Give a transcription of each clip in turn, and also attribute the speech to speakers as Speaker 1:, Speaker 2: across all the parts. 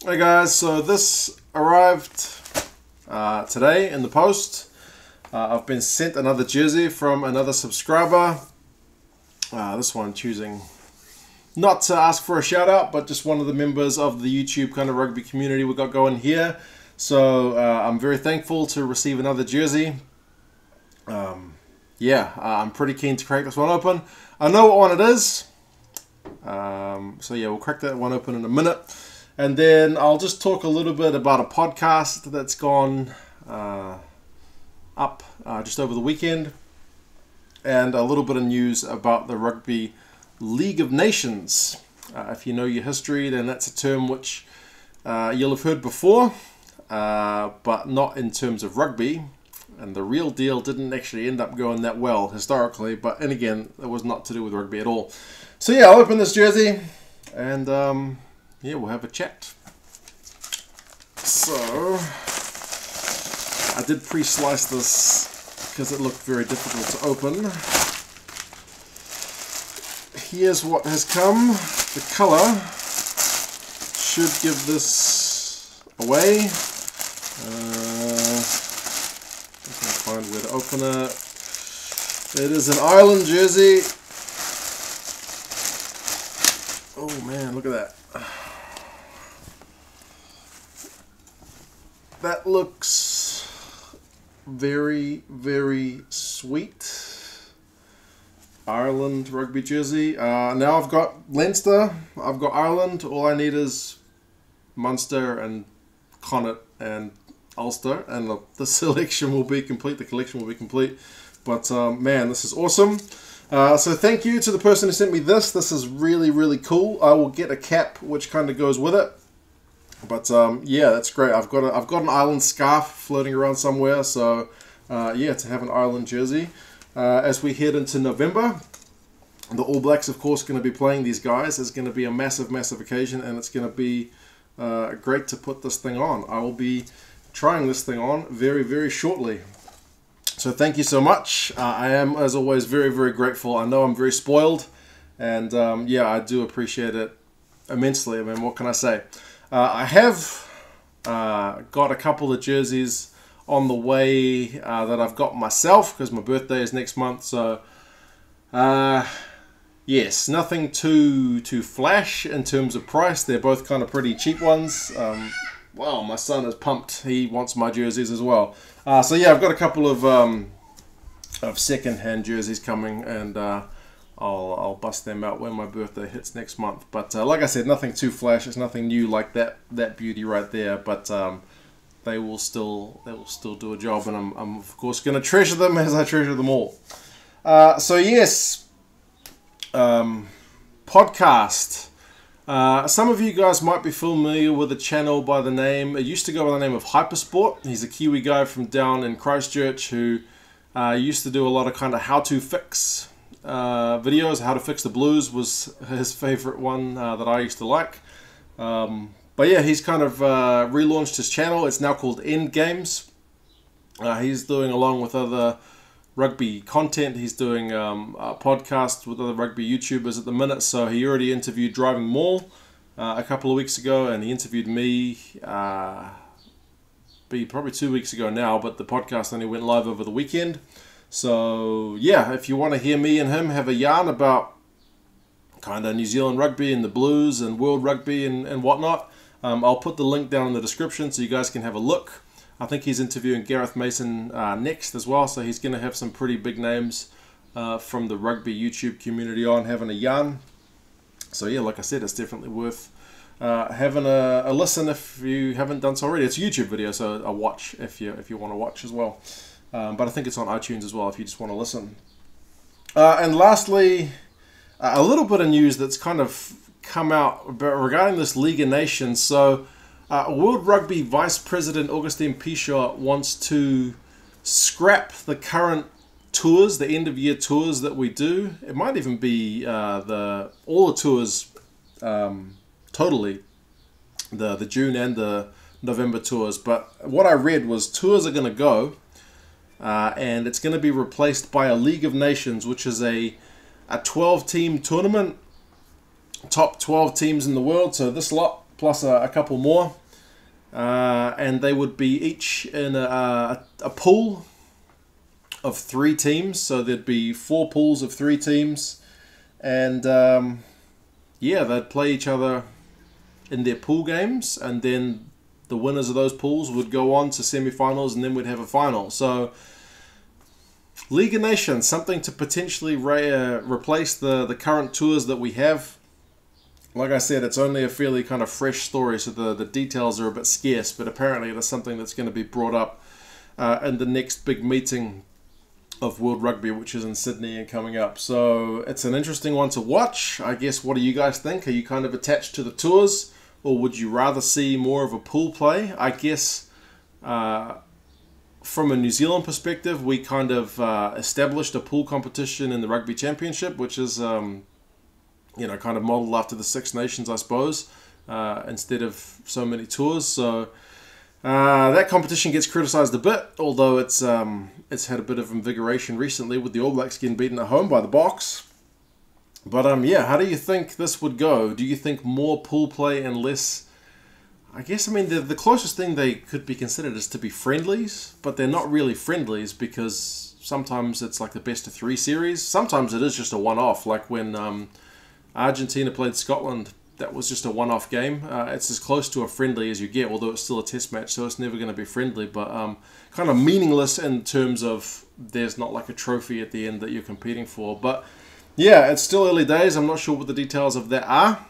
Speaker 1: Hey guys, so this arrived today in the post. I've been sent another jersey from another subscriber. This one choosing not to ask for a shout out, but just one of the members of the YouTube kind of rugby community we got going here. So I'm very thankful to receive another jersey. I'm pretty keen to crack this one open. I know what one it is. So yeah, we'll crack that one open in a minute. And then I'll just talk a little bit about a podcast that's gone up just over the weekend. And a little bit of news about the Rugby League of Nations. If you know your history, then that's a term which you'll have heard before, but not in terms of rugby. And the real deal didn't actually end up going that well historically, but and again, it was not to do with rugby at all. So yeah, I'll open this jersey and yeah, we'll have a chat. So I did pre-slice this because it looked very difficult to open. Here's what has come. The color should give this away. I can find where to open it. It is an Ireland jersey. Oh man, look at that. That looks very, very sweet. Ireland rugby jersey. Now I've got Leinster, I've got Ireland. All I need is Munster and Connacht and Ulster, and the selection will be complete, the collection will be complete. But man, this is awesome. So thank you to the person who sent me this. This is really, really cool. I will get a cap which kind of goes with it. But yeah, that's great. I've got an Ireland scarf floating around somewhere. So yeah, to have an Ireland jersey as we head into November. The All Blacks, of course, going to be playing these guys. It's going to be a massive, massive occasion, and it's going to be great to put this thing on. I will be trying this thing on very, very shortly. So thank you so much. I am, as always, very, very grateful. I know I'm very spoiled, and yeah, I do appreciate it immensely. I mean, what can I say? I have got a couple of jerseys on the way that I've got myself because my birthday is next month. So yes, nothing too flash in terms of price. They're both kind of pretty cheap ones. Wow, my son is pumped. He wants my jerseys as well. So yeah, I've got a couple of second-hand jerseys coming, and I'll bust them out when my birthday hits next month. But like I said, nothing too flash. It's nothing new like that beauty right there. But they will still do a job, and I'm of course going to treasure them as I treasure them all. So yes, podcast. Some of you guys might be familiar with a channel by the name, it used to go by the name of Hyper-Sport. He's a Kiwi guy from down in Christchurch who used to do a lot of kind of how-to fix videos. How to Fix the Blues was his favorite one that I used to like. But yeah, he's kind of relaunched his channel. It's now called End Games. He's doing, along with other rugby content, he's doing a podcast with other rugby YouTubers at the minute. So he already interviewed Driving Maul a couple of weeks ago, and he interviewed me probably 2 weeks ago now, but the podcast only went live over the weekend. So yeah, if you want to hear me and him have a yarn about kind of New Zealand rugby and the Blues and world rugby and whatnot, I'll put the link down in the description so you guys can have a look. I think he's interviewing Gareth Mason next as well, so he's going to have some pretty big names from the rugby YouTube community on having a yarn. So yeah, like I said, it's definitely worth having a listen if you haven't done so already. It's a YouTube video, so a watch if you want to watch as well. But I think it's on iTunes as well if you just want to listen. And lastly, a little bit of news that's kind of come out regarding this League of Nations. So World Rugby Vice President Augustine Pichot wants to scrap the current tours, the end-of-year tours that we do. It might even be all the tours totally, the June and the November tours. But what I read was tours are going to go, and it's going to be replaced by a League of Nations, which is a 12-team tournament, top 12 teams in the world. So this lot plus a couple more. And they would be each in a pool of 3 teams. So there'd be 4 pools of 3 teams. And yeah, they'd play each other in their pool games. And then the winners of those pools would go on to semi-finals, and then we'd have a final. So League of Nations, something to potentially replace the current tours that we have. Like I said, it's only a fairly kind of fresh story, so the details are a bit scarce, but apparently it is something that's going to be brought up in the next big meeting of World Rugby, which is in Sydney and coming up. So it's an interesting one to watch. I guess, what do you guys think? Are you kind of attached to the tours, or would you rather see more of a pool play? I guess from a New Zealand perspective, we kind of established a pool competition in the Rugby Championship, which is you know, kind of modeled after the Six Nations, I suppose, instead of so many tours. So that competition gets criticised a bit, although it's had a bit of invigoration recently with the All Blacks getting beaten at home by the Box. But yeah, how do you think this would go? Do you think more pool play and less? I guess, I mean, the closest thing they could be considered is to be friendlies, but they're not really friendlies, because sometimes it's like the best of 3 series. Sometimes it is just a one-off, like when Argentina played Scotland. That was just a one-off game. It's as close to a friendly as you get, although it's still a test match, so it's never going to be friendly, but kind of meaningless in terms of there's not like a trophy at the end that you're competing for. But yeah, it's still early days. I'm not sure what the details of that are.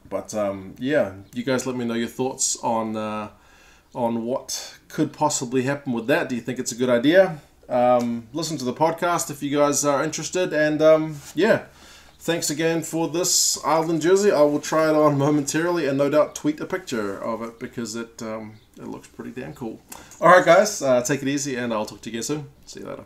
Speaker 1: But yeah, you guys let me know your thoughts on what could possibly happen with that. Do you think it's a good idea? Listen to the podcast if you guys are interested. And yeah, thanks again for this Ireland jersey. I will try it on momentarily and no doubt tweet a picture of it, because it looks pretty damn cool. All right, guys, take it easy, and I'll talk to you again soon. See you later.